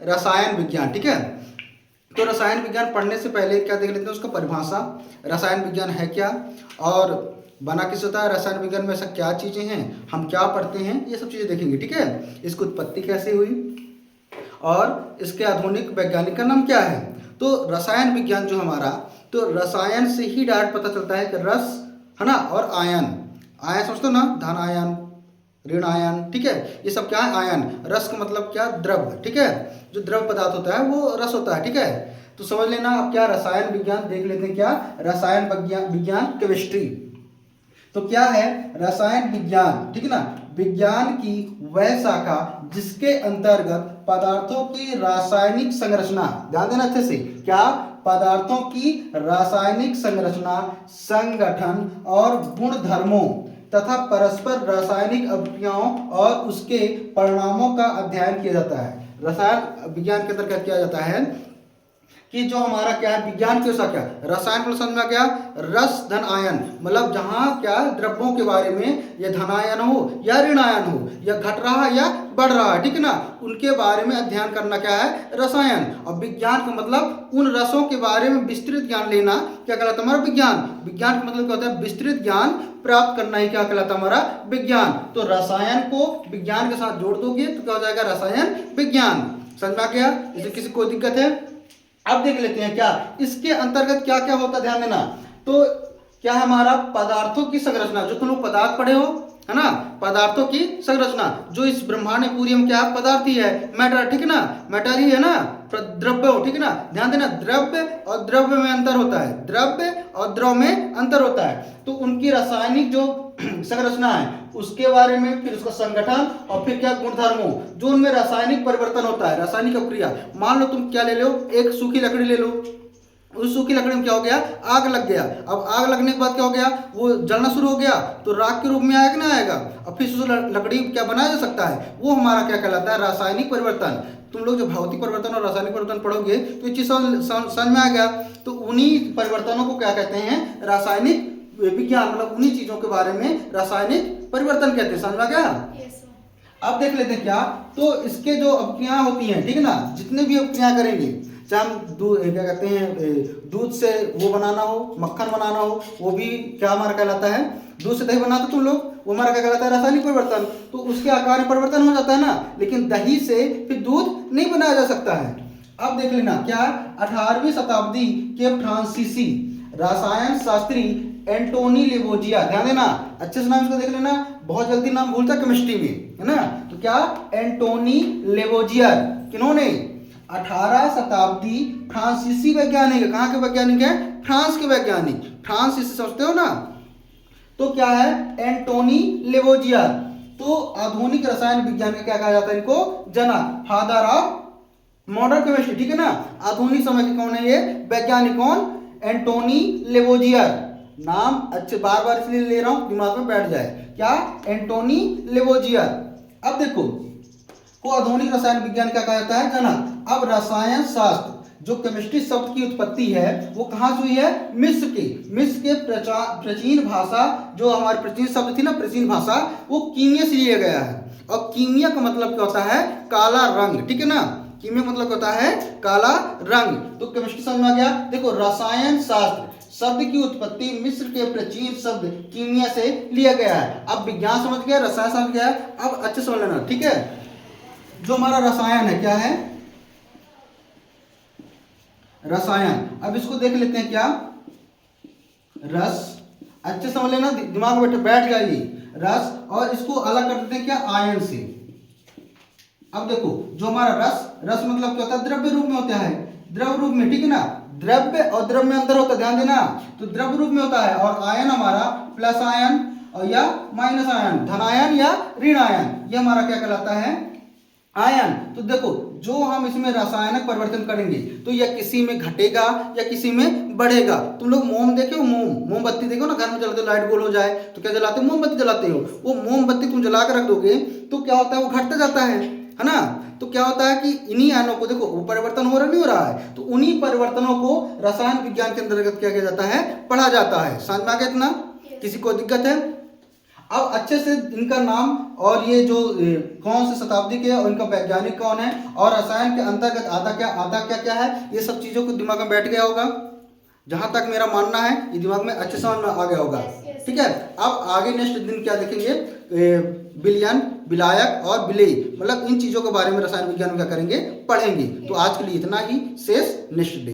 रसायन विज्ञान, ठीक है। तो रसायन विज्ञान पढ़ने से पहले क्या देख लेते हैं, उसका परिभाषा, रसायन विज्ञान है क्या और बना किस होता है, रसायन विज्ञान में ऐसा क्या चीज़ें हैं, हम क्या पढ़ते हैं, ये सब चीज़ें देखेंगे, ठीक है। इसकी उत्पत्ति कैसे हुई और इसके आधुनिक वैज्ञानिक का नाम क्या है। तो रसायन विज्ञान जो हमारा, तो रसायन से ही डायरेक्ट पता चलता है कि रस है ना, और आयन, आयन समझते हो ना, धन आयन, ऋण आयन, ठीक है, ये सब क्या है, आयन। रस का मतलब क्या, द्रव, ठीक है, जो द्रव पदार्थ होता है वो रस होता है, ठीक है। तो समझ लेना अब क्या रसायन विज्ञान देख लेते हैं, क्या रसायन विज्ञान केमिस्ट्री। तो क्या है रसायन विज्ञान, ठीक है ना, विज्ञान की वह शाखा जिसके अंतर्गत पदार्थों की रासायनिक संरचना, ध्यान देना अच्छे से, क्या पदार्थों की रासायनिक संरचना, संगठन और गुण धर्मों तथा परस्पर रासायनिक अभिक्रियाओं और उसके परिणामों का अध्ययन किया जाता है। रसायन विज्ञान के अंतर्गत किया जाता है कि जो हमारा क्या है, विज्ञान की शाखा, रसायन को समझना क्या, रस धन आयन, मतलब जहाँ क्या द्रव्यों के बारे में या धनायन हो या ऋण आयन हो, या घट रहा है या बढ़ रहा है, ठीक है ना, उनके बारे में अध्ययन करना क्या है, रसायन। और विज्ञान का मतलब उन रसों के बारे में विस्तृत ज्ञान लेना क्या कहलाता है, हमारा विज्ञान। विज्ञान का मतलब क्या होता है, विस्तृत ज्ञान प्राप्त करना ही क्या कहलाता है, हमारा विज्ञान। तो रसायन को विज्ञान के साथ जोड़ दोगे तो क्या हो जाएगा, रसायन विज्ञान। समझ में आ गया, इसमें किसी को दिक्कत है। अब देख लेते हैं क्या इसके अंतर्गत क्या क्या होता है, ध्यान देना। तो क्या है हमारा, पदार्थों की संरचना, जो तुम लोग पदार्थ पढ़े हो है ना, पदार्थों की संरचना, जो इस ब्रह्मांड में पूरी हम क्या पदार्थ ही है, मैटर, ठीक है ना, मैटर ही है ना, द्रव्य, ठीक है ना, ध्यान देना, द्रव्य और द्रव्य में अंतर होता है, द्रव्य और द्रव में अंतर होता है। तो उनकी रासायनिक जो संरचना है उसके बारे में, फिर उसका संगठन, और फिर क्या गुणधर्मों, जो उनमें रासायनिक परिवर्तन होता है, रासायनिक अभिक्रिया। मान लो तुम क्या ले लो, एक सूखी लकड़ी ले लो, उस सूखी लकड़ी में क्या हो गया, आग लग गया। अब आग लगने के बाद क्या हो गया, वो जलना शुरू हो गया, तो राख के रूप में आएगा ना, आएगा। अब फिर उस लकड़ी क्या बनाया जा सकता है, वो हमारा क्या कहलाता है, रासायनिक परिवर्तन। तुम लोग जो भौतिक परिवर्तन और रासायनिक परिवर्तन पढ़ोगे तो ये चीज समझ में आ गया। तो उन्हीं परिवर्तनों को क्या कहते हैं, रासायनिक विज्ञान, मतलब उन्हीं चीजों के बारे में रासायनिक परिवर्तन कहते हैं। समझ में आ गया। अब देख लेते हैं क्या, तो इसके जो अभिक्रियाएं होती हैं, ठीक है ना, जितने भी अभिक्रियाएं करेंगे, चाहे हम क्या कहते हैं, दूध से वो बनाना हो, मक्खन बनाना हो, वो भी क्या हमारा कहलाता है, दूध से दही बनाते तुम लोग, वो हमारा क्या कहलाता है, रासायनिक परिवर्तन। तो उसके आकार में परिवर्तन हो जाता है ना, लेकिन दही से फिर दूध नहीं बनाया जा सकता है। अब देख लेना क्या, 18वीं शताब्दी के फ्रांसीसी रसायन शास्त्री एंटोनी लेवोजिया, ध्यान देना अच्छे से नाम इसको देख लेना, बहुत जल्दी नाम भूलता है केमिस्ट्री में, है ना। तो क्या, एंटोनी लेवोजियर, किन्होंने, 18 शताब्दी फ्रांसीसी वैज्ञानिक, कहाँ के वैज्ञानिक है, फ्रांस के वैज्ञानिक, फ्रांस इसे समझते हो ना। तो क्या है, एंटोनी लेवोजियर। तो आधुनिक रसायन विज्ञान का क्या कहा जाता है, इनको जनक, फादर ऑफ मॉडर्न केमिस्ट्री, ठीक है ना। आधुनिक समय के कौन है ये वैज्ञानिक, कौन, एंटोनी लेवोजियर। नाम अच्छे बार बार इसलिए ले रहा हूं दिमाग में बैठ जाए, क्या, एंटोनी लेवोजियर। अब देखो, को आधुनिक रसायन विज्ञान क्या कहा जाता है, जनक। अब रसायन शास्त्र, जो केमिस्ट्री शब्द की उत्पत्ति है वो कहाँ से हुई है, मिस्र के प्राचीन भाषा, जो हमारी प्राचीन शब्द थी ना, प्राचीन भाषा, वो कीमिया से लिया गया है। और कीमिया का मतलब क्या होता है, काला रंग, ठीक है ना, कीमिया का मतलब होता है काला रंग। तो केमिस्ट्री समझ में आ गया। देखो, रसायन शास्त्र शब्द की उत्पत्ति मिस्र के प्राचीन शब्द कीमिया से लिया गया है। अब विज्ञान समझ गया, रसायन समझ गया, अब अच्छे समझ लेना, ठीक है। जो हमारा रसायन है, क्या है, रसायन। अब इसको देख लेते हैं, क्या, रस, अच्छे समझ लेना, दिमाग में बैठ जाइए, रस, और इसको अलग कर देते हैं क्या, आयन से। अब देखो, जो हमारा रस मतलब क्या होता है, द्रव्य रूप में होता है, द्रव रूप में, ठीक है ना, द्रव्य और द्रव में अंतर होता है, ध्यान देना। तो द्रव रूप में होता है, और आयन हमारा प्लस आयन और या माइनस आयन, धनायन या ऋण आयन, ये हमारा क्या कहलाता है, आयन। तो देखो, जो हम इसमें रासायनिक परिवर्तन करेंगे तो यह किसी में घटेगा या किसी में बढ़ेगा। तुम लोग मोम देखे हो, मोमबत्ती देखो ना, घर में जलाते हो, लाइट गोल हो जाए तो क्या जलाते हो, मोमबत्ती जलाते हो। वो मोमबत्ती तुम जला कर रख दोगे तो क्या होता है, वो घटता जाता है ना। तो क्या होता है कि इन्हीं आयनों को देखो, वो परिवर्तन हो रहा नहीं हो रहा है, तो उन्हीं परिवर्तनों को रसायन विज्ञान के अंतर्गत क्या किया जाता है, पढ़ा जाता है। समझ में आ गया इतना, किसी को दिक्कत है। अब अच्छे से इनका नाम और ये जो कौन सी शताब्दी के और इनका वैज्ञानिक कौन है और रसायन के अंतर्गत आता क्या क्या है, ये सब चीज़ों को दिमाग में बैठ गया होगा। जहाँ तक मेरा मानना है ये दिमाग में अच्छे समझ में आ गया होगा। ठीक है, अब आगे नेक्स्ट दिन क्या देखेंगे, विलयन, विलायक और विलेय, मतलब इन चीज़ों के बारे में रसायन विज्ञान में क्या करेंगे, पढ़ेंगे। तो आज के लिए इतना ही, शेष नेक्स्ट डे।